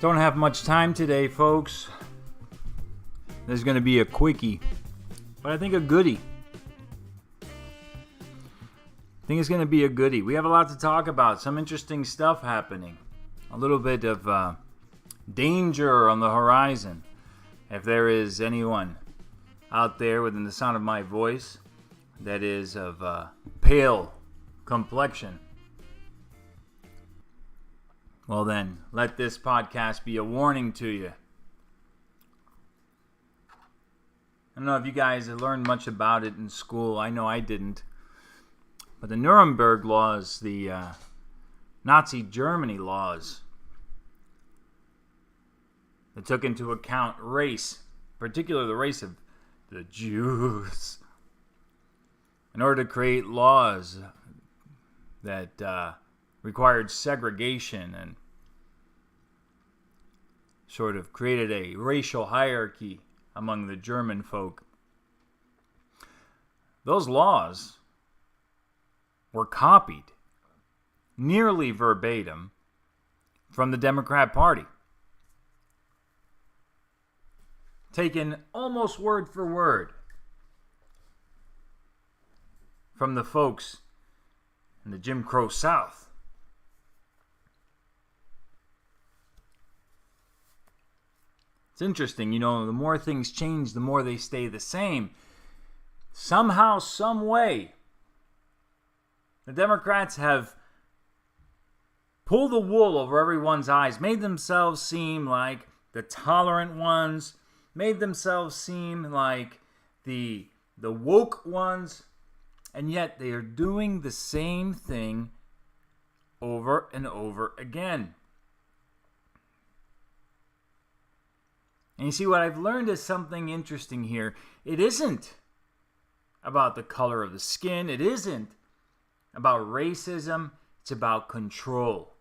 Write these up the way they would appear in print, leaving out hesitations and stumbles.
Don't have much time today, folks. There's going to be a quickie, but I think a goodie. I think it's going to be a goodie. We have a lot to talk about. Some interesting stuff happening. A little bit of danger on the horizon. If there is anyone out there within the sound of my voice that is of pale complexion, well then, let this podcast be a warning to you. I don't know if you guys have learned much about it in school. I know I didn't. But the Nuremberg laws, the Nazi Germany laws, that took into account race, particularly the race of the Jews, in order to create laws that required segregation and sort of created a racial hierarchy among the German folk. Those laws were copied nearly verbatim from the Democrat Party. Taken almost word for word from the folks in the Jim Crow South. It's interesting, the more things change, the more they stay the same. Somehow, some way, the Democrats have pulled the wool over everyone's eyes, made themselves seem like the tolerant ones, made themselves seem like the woke ones, and yet they are doing the same thing over and over again. And you see, what I've learned is something interesting here. It isn't about the color of the skin. It isn't about racism. It's about control.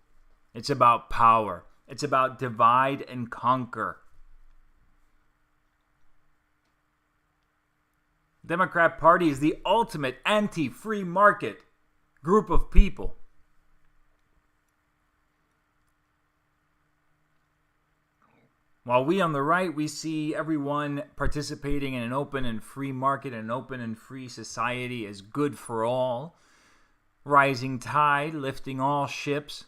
It's about power. It's about divide and conquer. The Democrat Party is the ultimate anti-free market group of people. While we on the right, we see everyone participating in an open and free market, an open and free society as good for all. Rising tide, lifting all ships.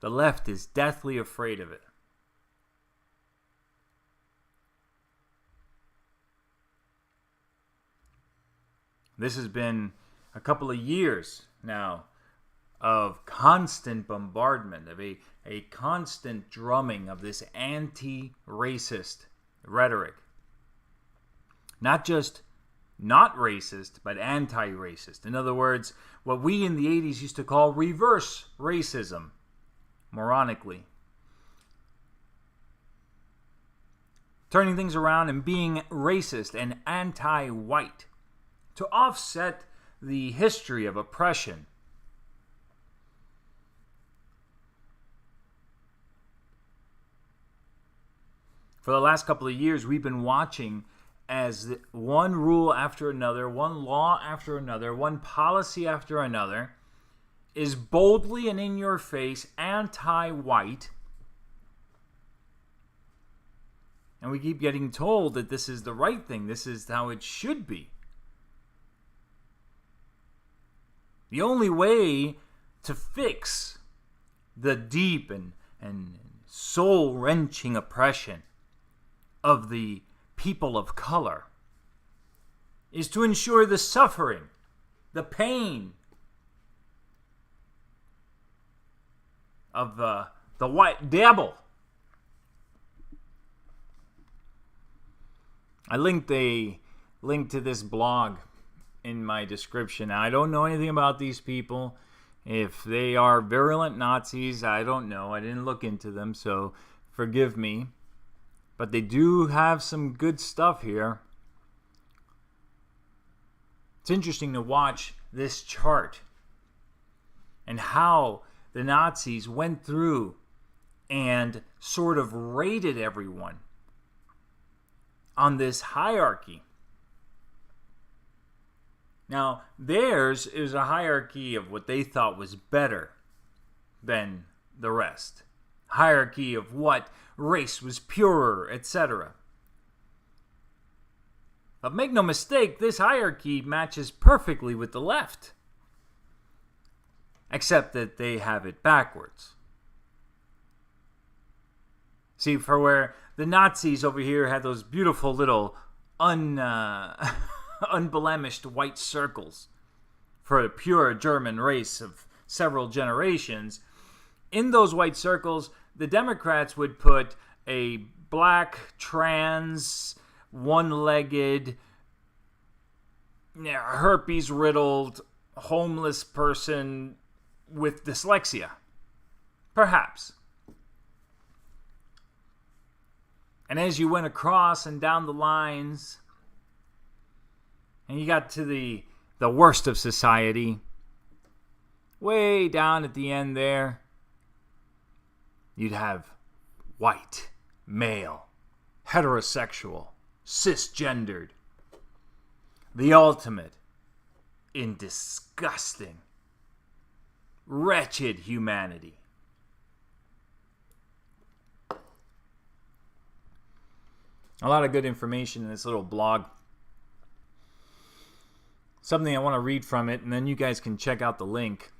The left is deathly afraid of it. This has been a couple of years now of constant bombardment, of a constant drumming of this anti-racist rhetoric. Not just not racist, but anti-racist. In other words, what we in the 80s used to call reverse racism, moronically. Turning things around and being racist and anti-white to offset the history of oppression. For the last couple of years, we've been watching as one rule after another, one law after another, one policy after another is boldly and in your face anti-white. And we keep getting told that this is the right thing. This is how it should be. The only way to fix the deep and soul-wrenching oppression of the people of color is to ensure the suffering, the pain of the white devil. I linked a link to this blog in my description. Now, I don't know anything about these people. If they are virulent Nazis, I don't know. I didn't look into them, so forgive me. But they do have some good stuff here. It's interesting to watch this chart and how the Nazis went through and sort of rated everyone on this hierarchy. Now, theirs is a hierarchy of what they thought was better than the rest. hierarchy of what race was purer, etc. But make no mistake, this hierarchy matches perfectly with the left. Except that they have it backwards. See, for where the Nazis over here had those beautiful little unblemished white circles for the pure German race of several generations, in those white circles, the Democrats would put a black, trans, one-legged, herpes-riddled, homeless person with dyslexia. Perhaps. And as you went across and down the lines, and you got to the worst of society, way down at the end there, you'd have white, male, heterosexual, cisgendered, the ultimate in disgusting, wretched humanity. A lot of good information in this little blog. Something I want to read from it, and then you guys can check out the link.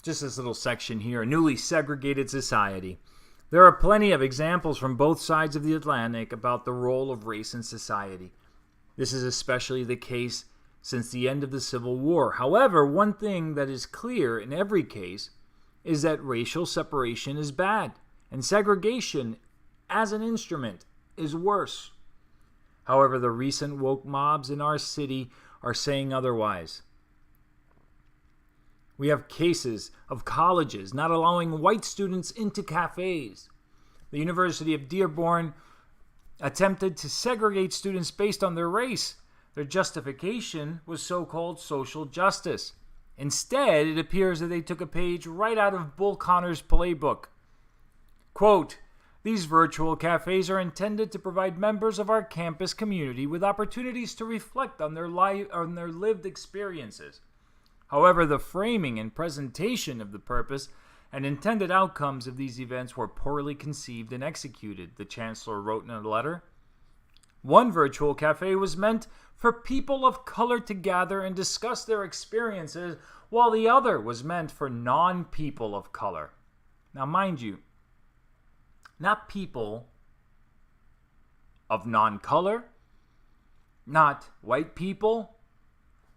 Just this little section here, a newly segregated society. There are plenty of examples from both sides of the Atlantic about the role of race in society. This is especially the case since the end of the Civil War. However, one thing that is clear in every case is that racial separation is bad, and segregation as an instrument is worse. However, the recent woke mobs in our city are saying otherwise. We have cases of colleges not allowing white students into cafes. The University of Dearborn attempted to segregate students based on their race. Their justification was so-called social justice. Instead, it appears that they took a page right out of Bull Connor's playbook. Quote, "These virtual cafes are intended to provide members of our campus community with opportunities to reflect on their lived experiences. However, the framing and presentation of the purpose and intended outcomes of these events were poorly conceived and executed," the chancellor wrote in a letter. One virtual cafe was meant for people of color to gather and discuss their experiences, while the other was meant for non-people of color. Now, mind you, not people of non-color, not white people,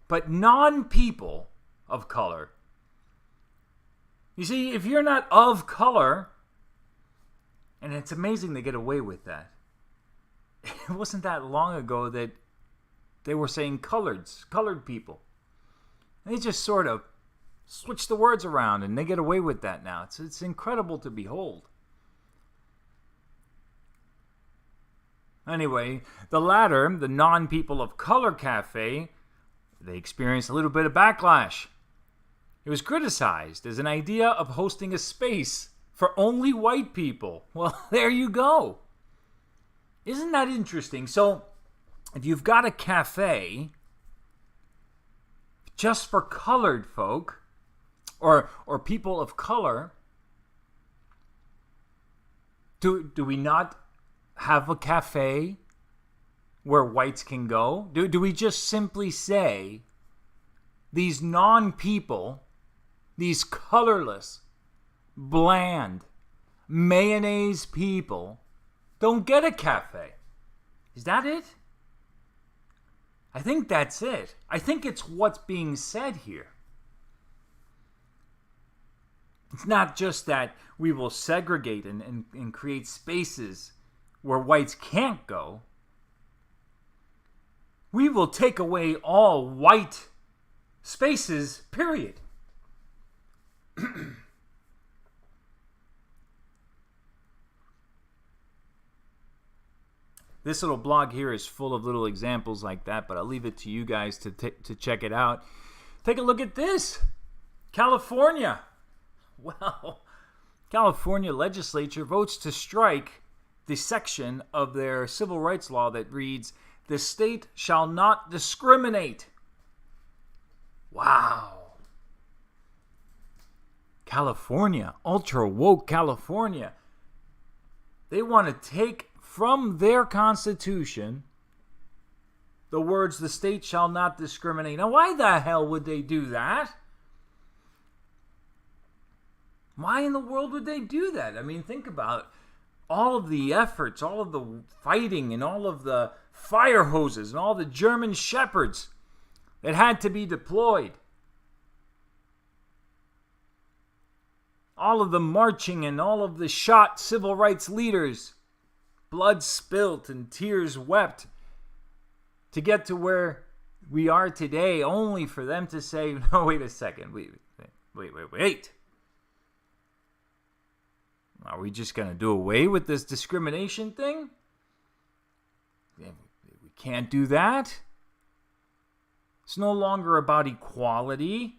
but non-people of color. You see, if you're not of color, and it's amazing they get away with that. It wasn't that long ago that they were saying colored people. They just sort of switch the words around and they get away with that now. It's incredible to behold. Anyway, the latter, the non-people of color cafe, they experienced a little bit of backlash. It was criticized as an idea of hosting a space for only white people. Well, there you go. Isn't that interesting? So, if you've got a cafe just for colored folk or people of color, do we not have a cafe where whites can go? Do we just simply say these non-people, these colorless, bland, mayonnaise people don't get a cafe? Is that it? I think that's it. I think it's what's being said here. It's not just that we will segregate and create spaces where whites can't go. We will take away all white spaces, period. This little blog here is full of little examples like that, but I'll leave it to you guys to check it out. Take a look at this. California. Well, California legislature votes to strike the section of their civil rights law that reads, "The state shall not discriminate." Wow. California, ultra woke California, they want to take from their Constitution the words, the state shall not discriminate. Now, why the hell would they do that? Why in the world would they do that? I mean, think about all of the efforts, all of the fighting, and all of the fire hoses, and all the German shepherds that had to be deployed. All of the marching and all of the shot civil rights leaders, blood spilt and tears wept to get to where we are today, only for them to say, no, wait a second, wait. Are we just going to do away with this discrimination thing? We can't do that. It's no longer about equality.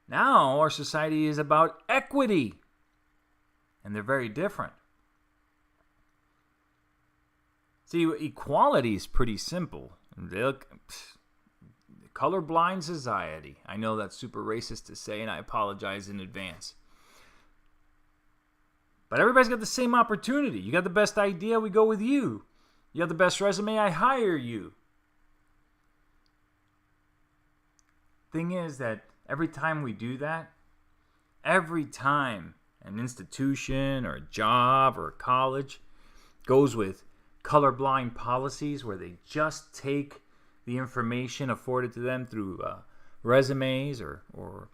Now our society is about equity. And they're very different. See, equality is pretty simple. Colorblind society. I know that's super racist to say, and I apologize in advance. But everybody's got the same opportunity. You got the best idea, we go with you. You got the best resume, I hire you. Thing is that every time we do that, every time an institution or a job or a college goes with colorblind policies where they just take the information afforded to them through resumes or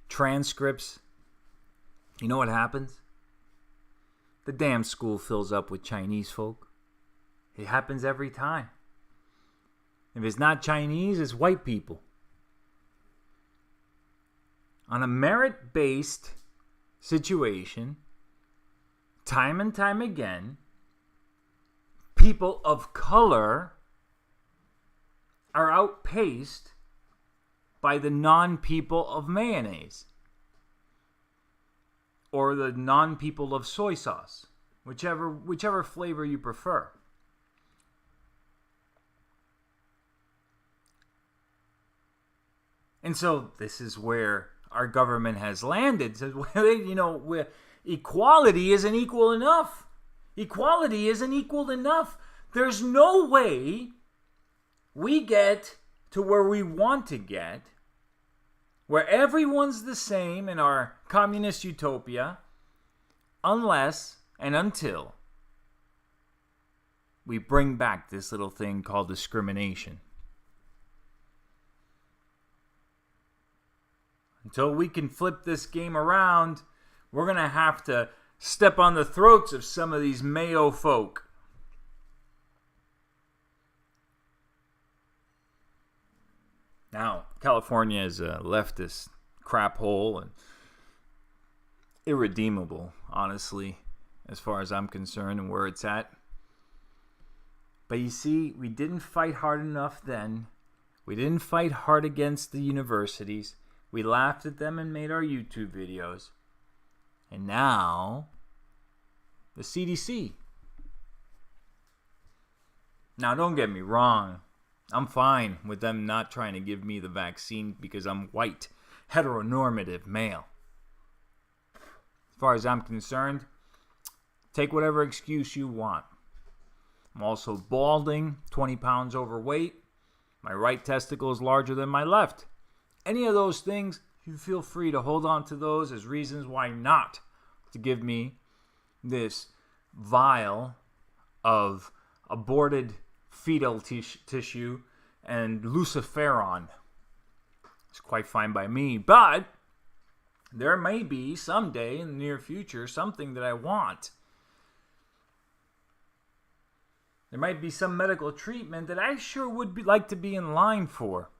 transcripts, you know what happens? The damn school fills up with Chinese folk. It happens every time. If it's not Chinese, it's white people. On a merit-based situation, time and time again, people of color are outpaced by the non-people of mayonnaise or the non-people of soy sauce, whichever flavor you prefer. And so this is where our government has landed. Says, well, equality isn't equal enough. Equality isn't equal enough. There's no way we get to where we want to get, where everyone's the same in our communist utopia, unless and until we bring back this little thing called discrimination. Until we can flip this game around, we're going to have to step on the throats of some of these Mayo folk. Now, California is a leftist crap hole and irredeemable, honestly, as far as I'm concerned and where it's at. But you see, we didn't fight hard enough then. We didn't fight hard against the universities. We laughed at them and made our YouTube videos. And now, the CDC. Now, don't get me wrong. I'm fine with them not trying to give me the vaccine because I'm white, heteronormative male. As far as I'm concerned, take whatever excuse you want. I'm also balding, 20 pounds overweight. My right testicle is larger than my left. Any of those things, you feel free to hold on to those as reasons why not to give me this vial of aborted fetal tissue and luciferon. It's quite fine by me, but there may be someday in the near future something that I want. There might be some medical treatment that I sure would like to be in line for.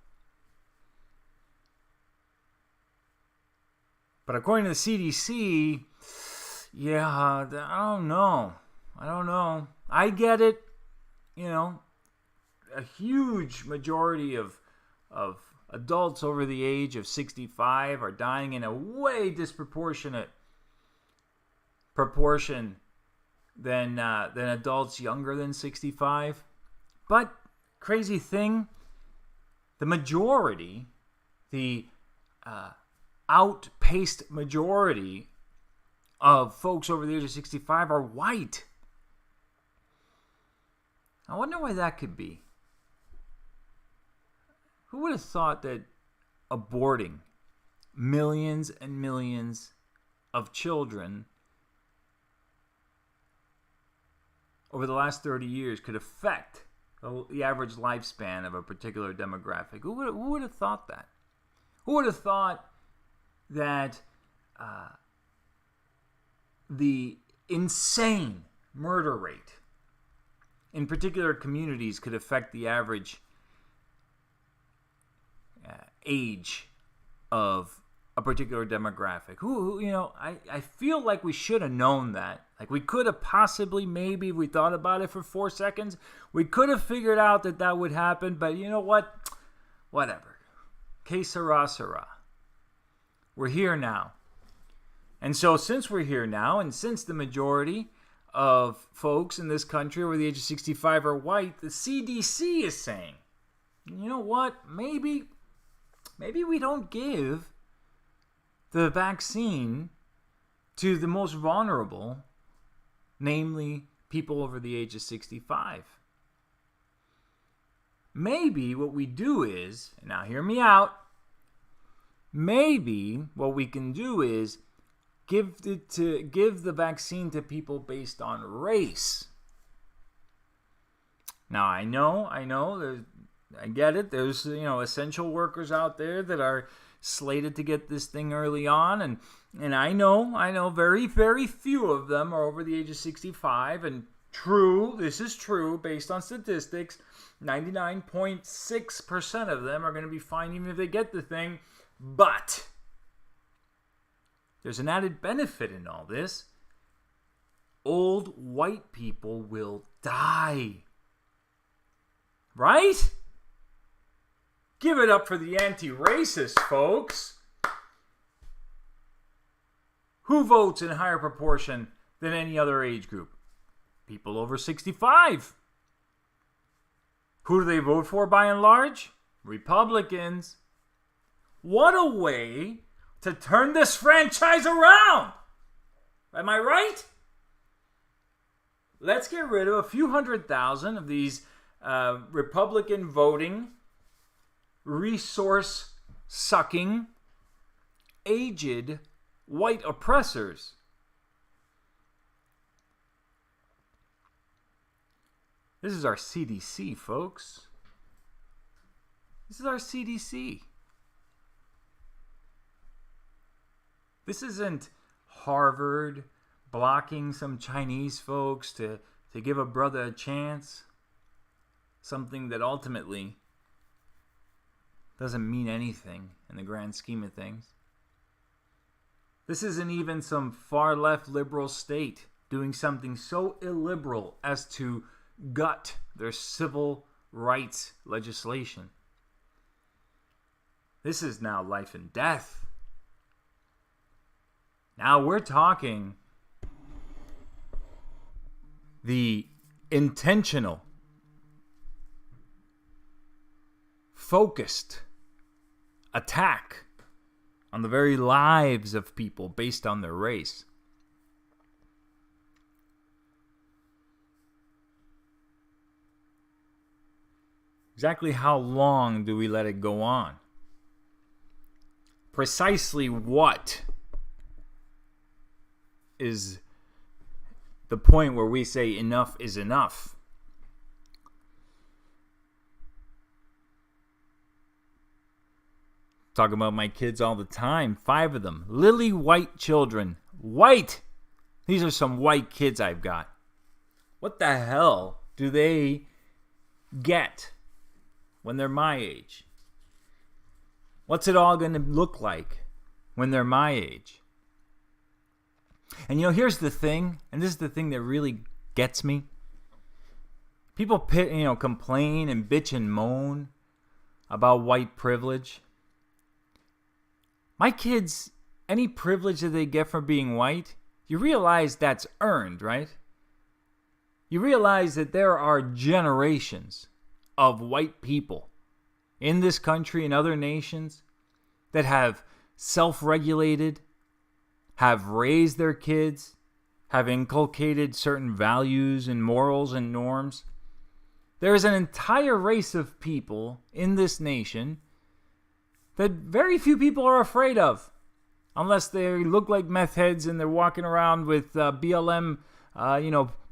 But according to the CDC, I don't know. I get it. A huge majority of adults over the age of 65 are dying in a way disproportionate proportion than adults younger than 65. But crazy thing, the majority, the outpaced majority of folks over the age of 65 are white. I wonder why that could be. Who would have thought that aborting millions and millions of children over the last 30 years could affect the average lifespan of a particular demographic? Who would have thought that? Who would have thought that the insane murder rate in particular communities could affect the average age of a particular demographic? I feel like we should have known that. Like, we could have possibly, maybe, if we thought about it for 4 seconds, we could have figured out that would happen. But you know what? Whatever. Que sera, sera. We're here now. And so since we're here now, and since the majority of folks in this country over the age of 65 are white, the CDC is saying, you know what? Maybe we don't give the vaccine to the most vulnerable, namely people over the age of 65. Maybe what we do is, now hear me out, maybe what we can do is give the vaccine to people based on race. Now I know, I get it. There's essential workers out there that are slated to get this thing early on, and I know very, very few of them are over the age of 65. And this is true based on statistics. 99.6% of them are going to be fine even if they get the thing. But there's an added benefit in all this. Old white people will die. Right? Give it up for the anti-racist folks. Who votes in a higher proportion than any other age group? People over 65. Who do they vote for by and large? Republicans. What a way to turn this franchise around. Am I right? Let's get rid of a few 100,000 of these Republican voting, resource-sucking, aged white oppressors. This is our CDC, folks. This is our CDC. This isn't Harvard blocking some Chinese folks to give a brother a chance. Something that ultimately doesn't mean anything in the grand scheme of things. This isn't even some far-left liberal state doing something so illiberal as to gut their civil rights legislation. This is now life and death. Now we're talking the intentional, focused attack on the very lives of people based on their race. Exactly how long do we let it go on? Precisely what is the point where we say enough is enough? Talk about my kids all the time. 5 of them. Lily white children. White! These are some white kids I've got. What the hell do they get when they're my age? What's it all going to look like when they're my age? And here's the thing, and this is the thing that really gets me. People complain and bitch and moan about white privilege. My kids, any privilege that they get from being white, you realize that's earned, right? You realize that there are generations of white people in this country and other nations that have self-regulated, have raised their kids, have inculcated certain values and morals and norms. There is an entire race of people in this nation that very few people are afraid of, unless they look like meth heads and they're walking around with BLM,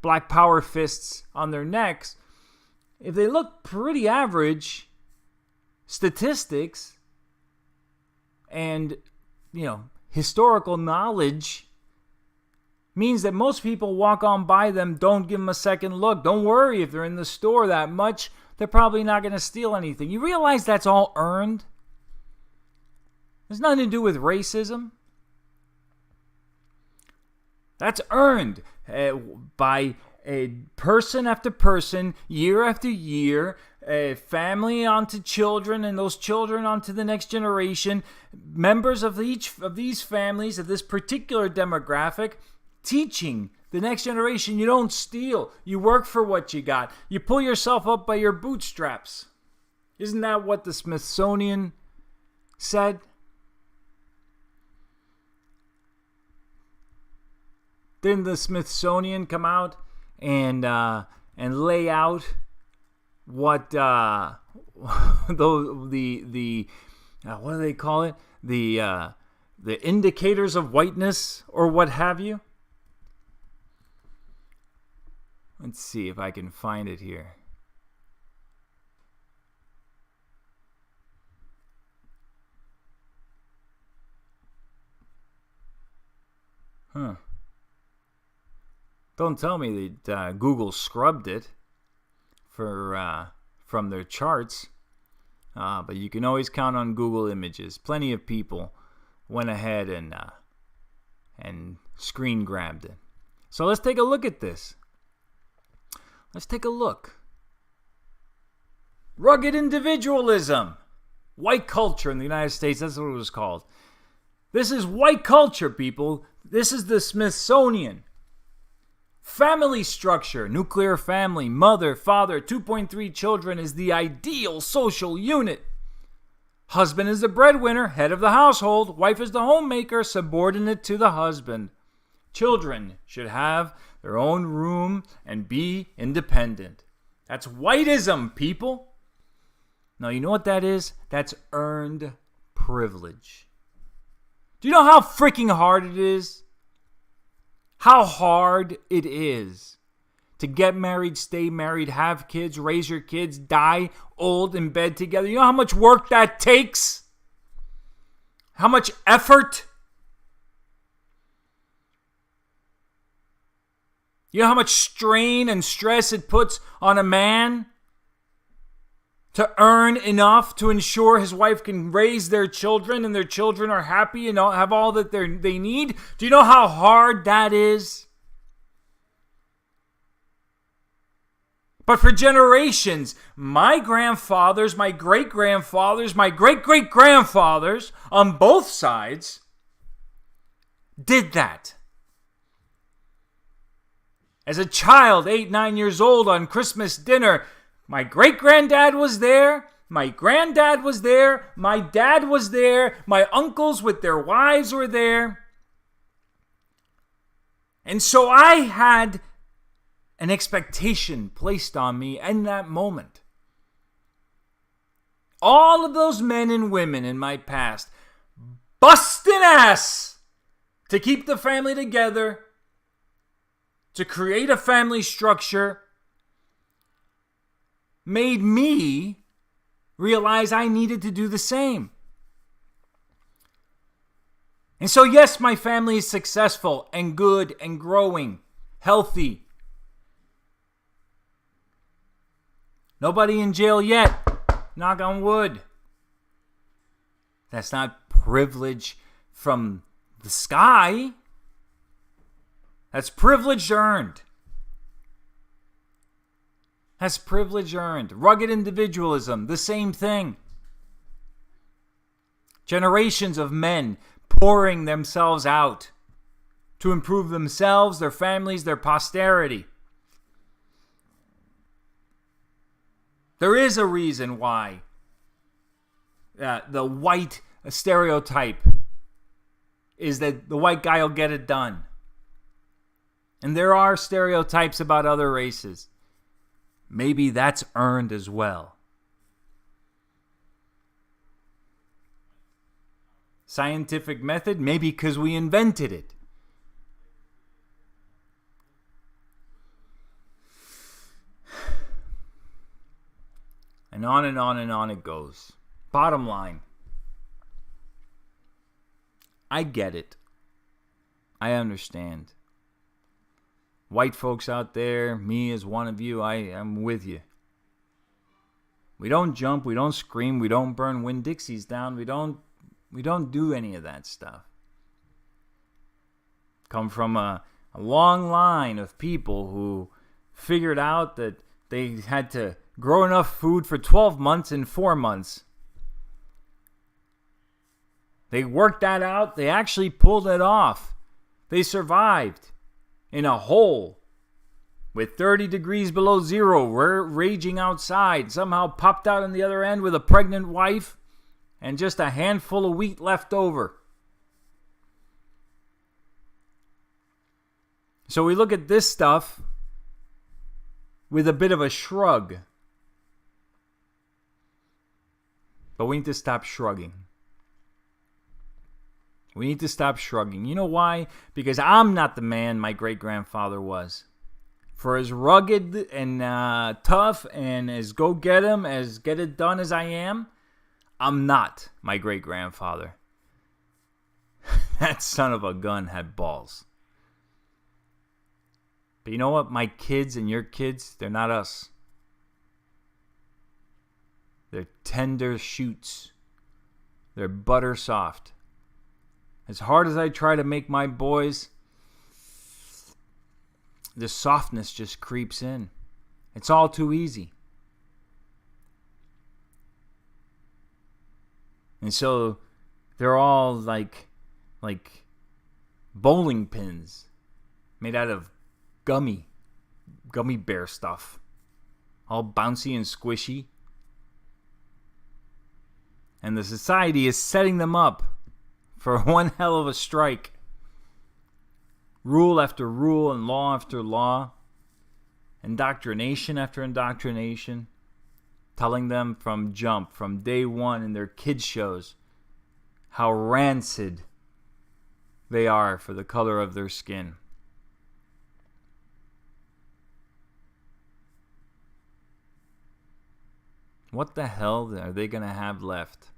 black power fists on their necks. If they look pretty average, statistics and, historical knowledge means that most people walk on by them, don't give them a second look. Don't worry if they're in the store that much. They're probably not going to steal anything. You realize that's all earned? There's nothing to do with racism. That's earned by a person after person, year after year, a family onto children, and those children onto the next generation, members of each of these families, of this particular demographic, teaching the next generation, you don't steal. You work for what you got. You pull yourself up by your bootstraps. Isn't that what the Smithsonian said? Didn't the Smithsonian come out and lay out what the what do they call it? The indicators of whiteness or what have you? Let's see if I can find it here. Don't tell me that Google scrubbed it from their charts, but you can always count on Google Images. Plenty of people went ahead and screen grabbed it. So let's take a look at this. Let's take a look. Rugged individualism. White culture in the United States, that's what it was called. This is white culture, people. This is the Smithsonian. Family structure, nuclear family, mother, father, 2.3 children is the ideal social unit. Husband is the breadwinner, head of the household. Wife is the homemaker, subordinate to the husband. Children should have their own room and be independent. That's whiteism, people. Now, you know what that is? That's earned privilege. Do you know how freaking hard it is? How hard it is to get married, stay married, have kids, raise your kids, die old in bed together. You know how much work that takes? How much effort? You know how much strain and stress it puts on a man to earn enough to ensure his wife can raise their children and their children are happy and have all that they need? Do you know how hard that is? But for generations, my grandfathers, my great-grandfathers, my great-great-grandfathers on both sides did that. As a child, 8, 9 years old, on Christmas dinner, my great-granddad was there, my granddad was there, my dad was there, my uncles with their wives were there. And so I had an expectation placed on me in that moment. All of those men and women in my past busting ass to keep the family together, to create a family structure, made me realize I needed to do the same. And so, yes, my family is successful and good and growing, healthy. Nobody in jail yet. Knock on wood. That's not privilege from the sky. That's privilege earned. That's privilege earned. Rugged individualism, the same thing. Generations of men pouring themselves out to improve themselves, their families, their posterity. There is a reason why the white stereotype is that the white guy will get it done. And there are stereotypes about other races. Maybe that's earned as well. Scientific method, maybe because we invented it. And on and on and on it goes. Bottom line, I get it. I understand. White folks out there, me as one of you, I am with you. We don't jump, we don't scream, we don't burn Winn-Dixies down, we don't do any of that stuff. Come from a long line of people who figured out that they had to grow enough food for 12 months in 4 months. They worked that out. They actually pulled it off. They survived in a hole with 30 degrees below zero, raging outside, somehow popped out on the other end with a pregnant wife and just a handful of wheat left over. So we look at this stuff with a bit of a shrug. But we need to stop shrugging. We need to stop shrugging. You know why? Because I'm not the man my great-grandfather was. For as rugged and tough and as go-get-em, as get-it-done as I am, I'm not my great-grandfather. That son of a gun had balls. But you know what? My kids and your kids, they're not us. They're tender shoots. They're butter soft. As hard as I try to make my boys, the softness just creeps in. It's all too easy. And so they're all like bowling pins made out of gummy bear stuff. All bouncy and squishy. And the society is setting them up for one hell of a strike. Rule after rule and law after law. Indoctrination after indoctrination. Telling them from jump, from day one in their kids' shows, how rancid they are for the color of their skin. What the hell are they going to have left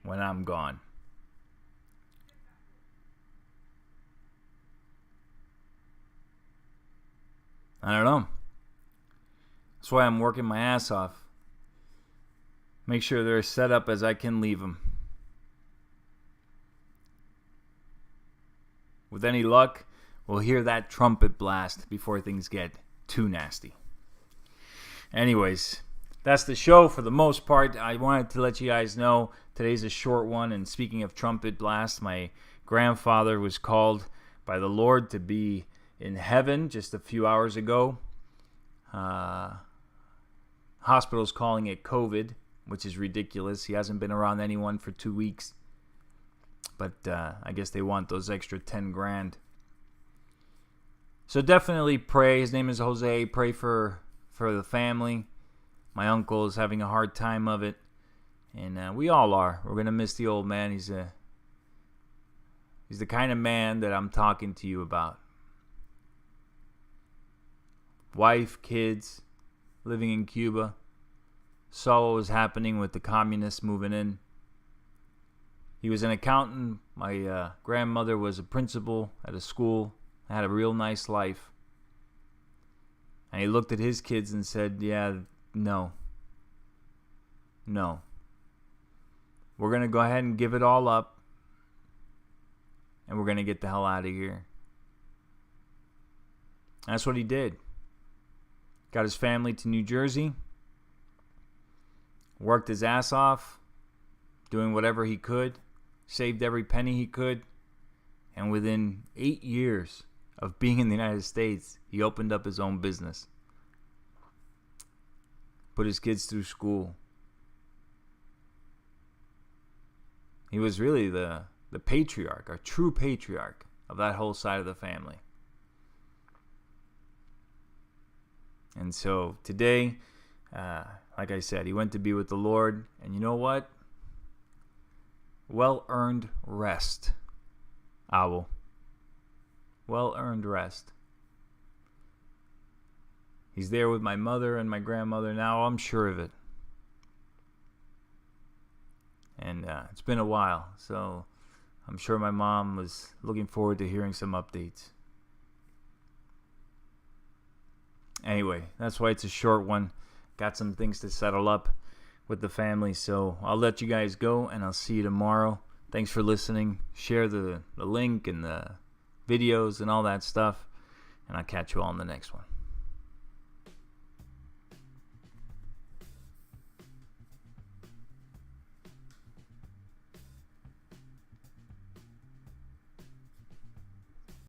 when I'm gone? I don't know. That's why I'm working my ass off. Make sure they're as set up as I can leave them. With any luck, we'll hear that trumpet blast before things get too nasty. Anyways, that's the show for the most part. I wanted to let you guys know today's a short one. And speaking of trumpet blast, my grandfather was called by the Lord to be in heaven just a few hours ago. Hospital's calling it COVID, which is ridiculous. He hasn't been around anyone for 2 weeks. But I guess they want those extra 10 grand. So definitely pray. His name is Jose. Pray for the family. My uncle is having a hard time of it. And we all are. We're going to miss the old man. He's the kind of man that I'm talking to you about. Wife, kids, living in Cuba. Saw what was happening with the communists moving in. He was an accountant. My grandmother was a principal at a school. Had a real nice life. And he looked at his kids and said, yeah, no. We're going to go ahead and give it all up. And we're going to get the hell out of here. And that's what he did. Got his family to New Jersey. Worked his ass off. Doing whatever he could. Saved every penny he could. And within 8 years of being in the United States, he opened up his own business. Put his kids through school. He was really the the patriarch, a true patriarch of that whole side of the family. And so today, like I said, he went to be with the Lord. And you know what? Well-earned rest, Owl. Well-earned rest. He's there with my mother and my grandmother now, I'm sure of it. And it's been a while, so I'm sure my mom was looking forward to hearing some updates. Anyway, that's why it's a short one. Got some things to settle up with the family, so I'll let you guys go, and I'll see you tomorrow. Thanks for listening. Share the link and the videos and all that stuff, and I'll catch you all in the next one.